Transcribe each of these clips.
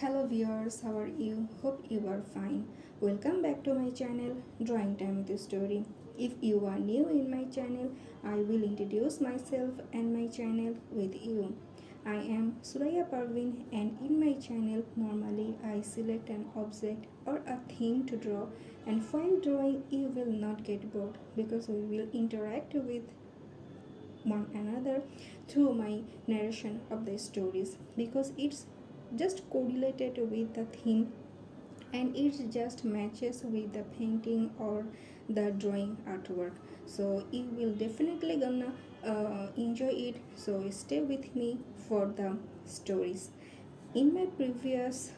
Hello viewers, how are you? Hope you are fine. Welcome back to my channel Drawing Time with the Story. If you are new in my channel, I will introduce myself and my channel with you. I am Suraya Parvin and in my channel normally I select an object or a theme to draw, and while drawing you will not get bored because we will interact with one another through my narration of the stories, because it's just correlated with the theme and it just matches with the painting or the drawing artwork. So you will definitely gonna enjoy it, so stay with me for the stories. In my previous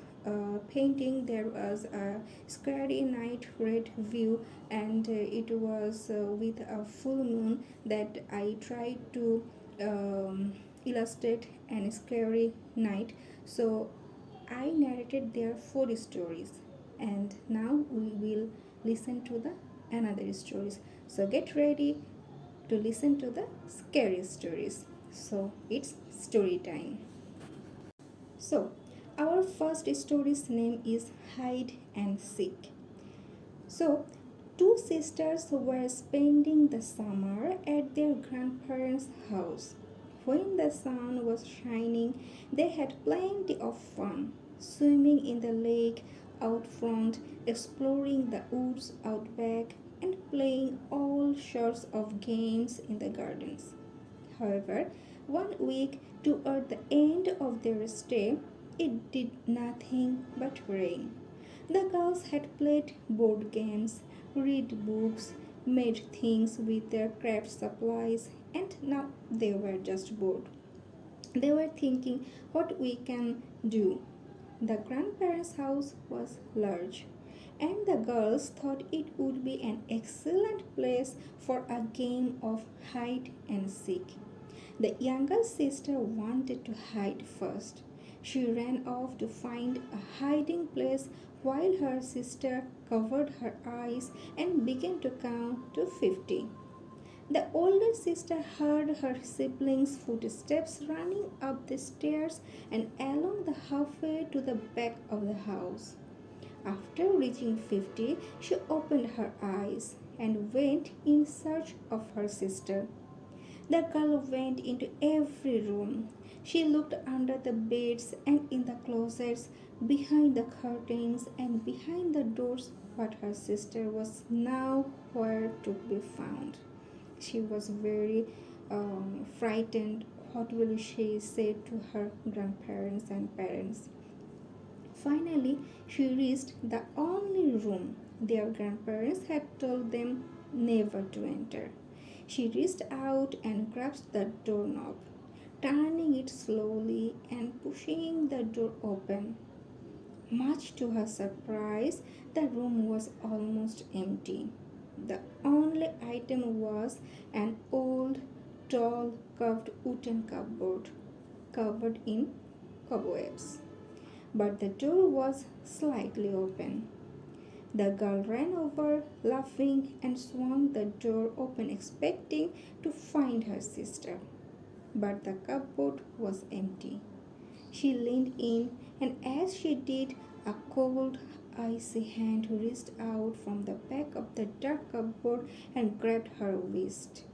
painting, there was a starry night red view, and it was with a full moon that I tried to illustrate an scary night. So I narrated their four stories, and now we will listen to the another stories. So get ready to listen to the scary stories. So it's story time. So, our first story's name is Hide and Seek. So, two sisters were spending the summer at their grandparents' house. When the sun was shining, they had plenty of fun, swimming in the lake out front, exploring the woods out back, and playing all sorts of games in the gardens. However, one week toward the end of their stay, it did nothing but rain. The girls had played board games, read books, made things with their craft supplies, and now they were just bored. They were thinking what we can do. The grandparents' house was large, and the girls thought it would be an excellent place for a game of hide and seek. The younger sister wanted to hide first. She ran off to find a hiding place while her sister covered her eyes and began to count to 50. The older sister heard her siblings' footsteps running up the stairs and along the halfway to the back of the house. After reaching 50, she opened her eyes and went in search of her sister. The girl went into every room. She looked under the beds and in the closets, behind the curtains and behind the doors, but her sister was nowhere to be found. She was very frightened. What will she say to her grandparents and parents? Finally, she reached the only room their grandparents had told them never to enter. She reached out and grasped the doorknob, turning it slowly and pushing the door open. Much to her surprise, the room was almost empty. The only item was an old, tall, curved wooden cupboard covered in cobwebs, but the door was slightly open. The girl ran over, laughing, and swung the door open, expecting to find her sister. But the cupboard was empty. She leaned in, and as she did, a cold, icy hand reached out from the back of the dark cupboard and grabbed her wrist.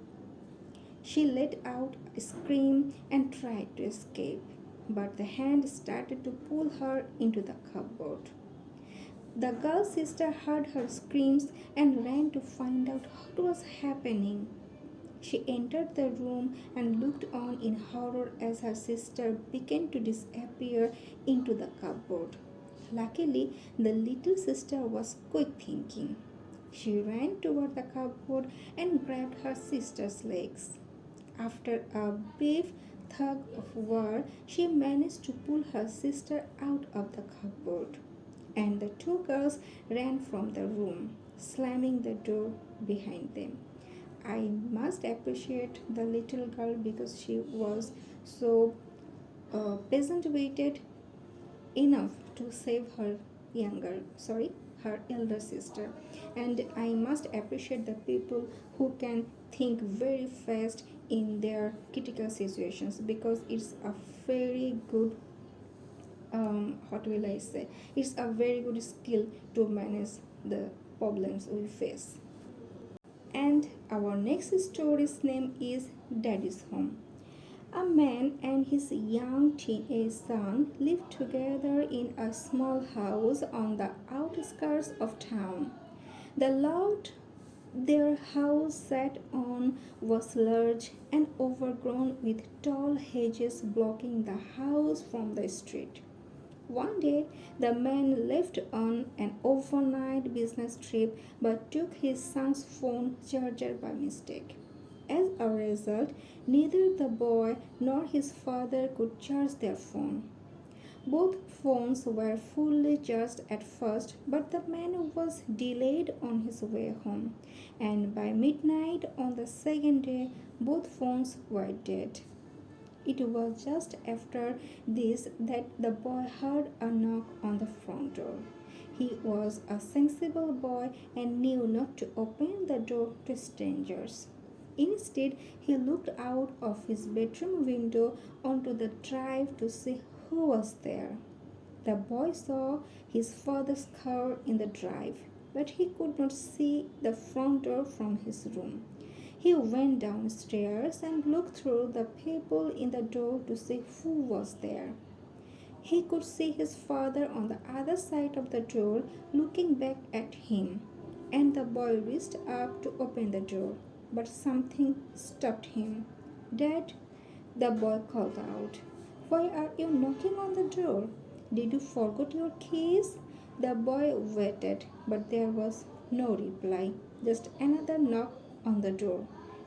She let out a scream and tried to escape, but the hand started to pull her into the cupboard. The girl's sister heard her screams and ran to find out what was happening. She entered the room and looked on in horror as her sister began to disappear into the cupboard. Luckily, the little sister was quick thinking. She ran toward the cupboard and grabbed her sister's legs. After a brief tug of war, she managed to pull her sister out of the cupboard, and the two girls ran from the room, slamming the door behind them. I must appreciate the little girl because she was so patient waited enough to save her elder sister. And I must appreciate the people who can think very fast in their critical situations, because it's a very good what will I say? It's a very good skill to manage the problems we face. And our next story's name is Daddy's Home. A man and his young teenage son lived together in a small house on the outskirts of town. The lot their house sat on was large and overgrown with tall hedges blocking the house from the street. One day, the man left on an overnight business trip but took his son's phone charger by mistake. As a result, neither the boy nor his father could charge their phone. Both phones were fully charged at first, but the man was delayed on his way home, and by midnight on the second day, both phones were dead. It was just after this that the boy heard a knock on the front door. He was a sensible boy and knew not to open the door to strangers. Instead, he looked out of his bedroom window onto the drive to see who was there. The boy saw his father's car in the drive, but he could not see the front door from his room. He went downstairs and looked through the peephole in the door to see who was there. He could see his father on the other side of the door looking back at him, and the boy reached up to open the door, but something stopped him. Dad, the boy called out, why are you knocking on the door? Did you forget your keys? The boy waited, but there was no reply, just another knock on the door.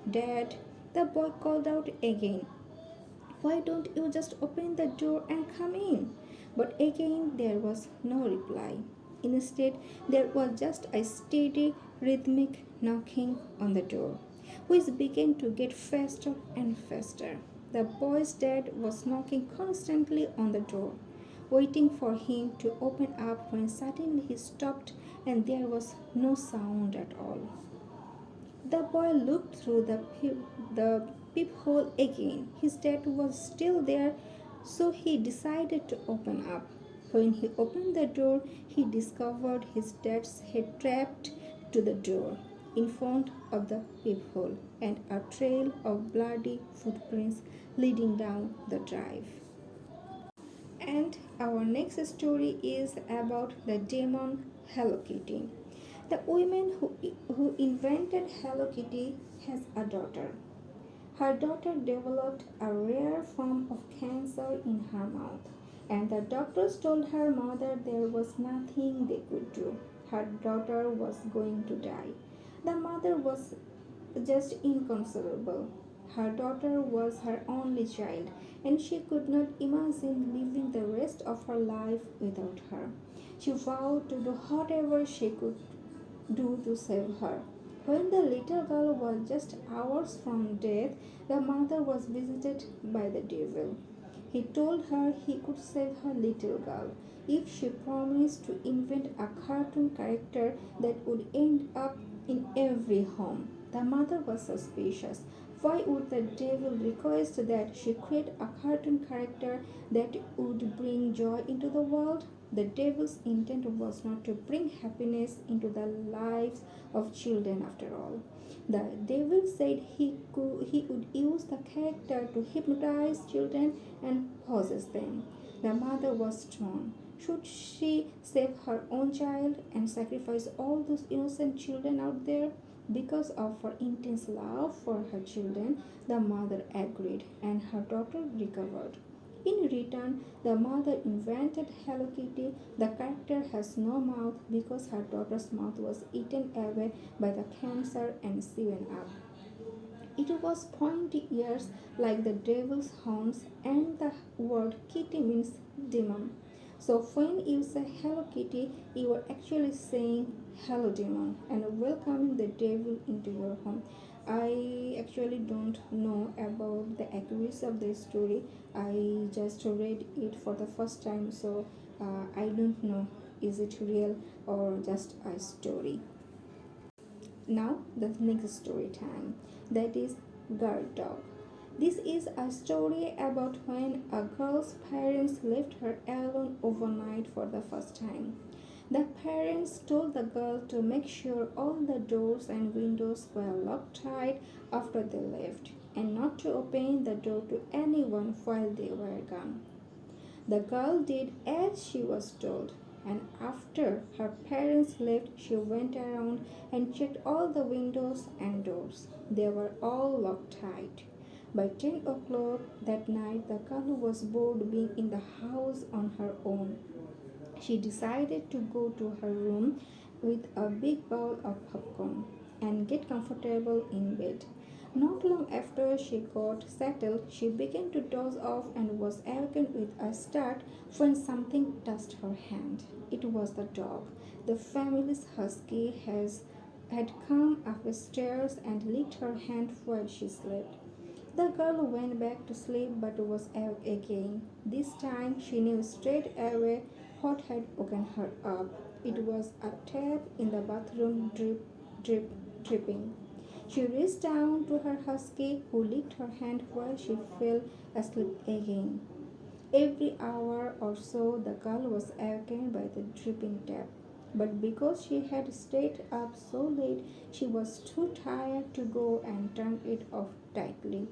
Dad, the boy called out again. Why don't you just open the door and come in? But again there was no reply. Instead, there was just a steady, rhythmic knocking on the door, which began to get faster and faster. The boy's dad was knocking constantly on the door, waiting for him to open up when suddenly he stopped and there was no sound at all. The boy looked through the peephole again. His dad was still there, so he decided to open up. When he opened the door, he discovered his dad's head trapped to the door in front of the peephole and a trail of bloody footprints leading down the drive. And our next story is about the demon Hello Kitty. The woman who invented Hello Kitty has a daughter. Her daughter developed a rare form of cancer in her mouth, and the doctors told her mother there was nothing they could do. Her daughter was going to die. The mother was just inconsolable. Her daughter was her only child, and she could not imagine living the rest of her life without her. She vowed to do whatever she could do to save her. When the little girl was just hours from death, the mother was visited by the devil. He told her he could save her little girl if she promised to invent a cartoon character that would end up in every home. The mother was suspicious. Why would the devil request that she create a cartoon character that would bring joy into the world? The devil's intent was not to bring happiness into the lives of children after all. The devil said he would use the character to hypnotize children and possess them. The mother was torn. Should she save her own child and sacrifice all those innocent children out there? Because of her intense love for her children, the mother agreed and her daughter recovered. In return, the mother invented Hello Kitty. The character has no mouth because her daughter's mouth was eaten away by the cancer and sewn up. It was pointy ears like the devil's horns, and the word kitty means demon. So when you say Hello Kitty, you are actually saying Hello Demon and welcoming the devil into your home. I actually don't know about the accuracy of the story. I just read it for the first time, so I don't know is it real or just a story. Now the next story time, that is guard dog. This is a story about when a girl's parents left her alone overnight for the first time. The parents told the girl to make sure all the doors and windows were locked tight after they left, and not to open the door to anyone while they were gone. The girl did as she was told, and after her parents left, she went around and checked all the windows and doors. They were all locked tight. By 10 o'clock that night, the girl was bored being in the house on her own. She decided to go to her room with a big bowl of popcorn and get comfortable in bed. Not long after she got settled, she began to doze off and was awakened with a start when something touched her hand. It was the dog. The family's husky had come upstairs and licked her hand while she slept. The girl went back to sleep but was awake again. This time she knew straight away what had woken her up. It was a tap in the bathroom, drip, drip, dripping. She reached down to her husky, who licked her hand while she fell asleep again. Every hour or so, the girl was awakened by the dripping tap. But because she had stayed up so late, she was too tired to go and turn it off tightly.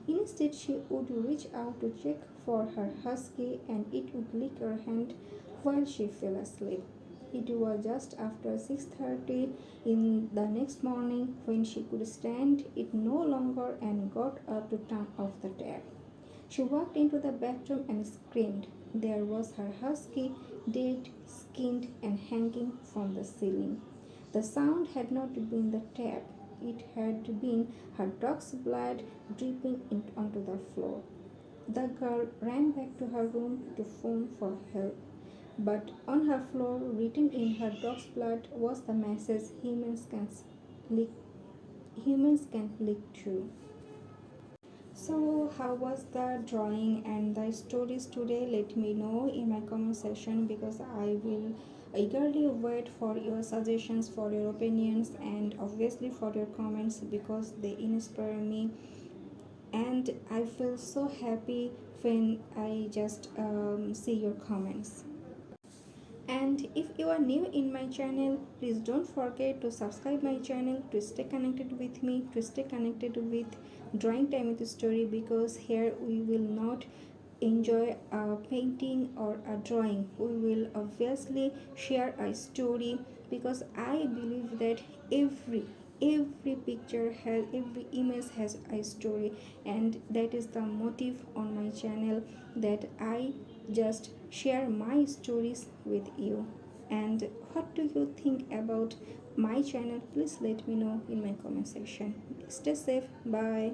Instead, she would reach out to check for her husky and it would lick her hand while she fell asleep. It was just after 6:30 in the next morning when she could stand it no longer and got up to turn off the tap. She walked into the bathroom and screamed. There was her husky, dead, skinned, and hanging from the ceiling. The sound had not been the tap, it had been her dog's blood dripping onto the floor. The girl ran back to her room to phone for help. But on her floor, written in her dog's blood, was the message lick, humans can lick too. So, how was the drawing and the stories today? Let me know in my comment section because I will eagerly wait for your suggestions, for your opinions, and obviously for your comments because they inspire me. And I feel so happy when I just see your comments. And if you are new in my channel, please don't forget to subscribe my channel to stay connected with me, to stay connected with drawing time with the story because here we will not enjoy a painting or a drawing. We will obviously share a story because I believe that every picture has every image has a story, and that is the motive on my channel that I just share my stories with you. And what do you think about my channel? Please let me know in my comment section. Stay safe. Bye.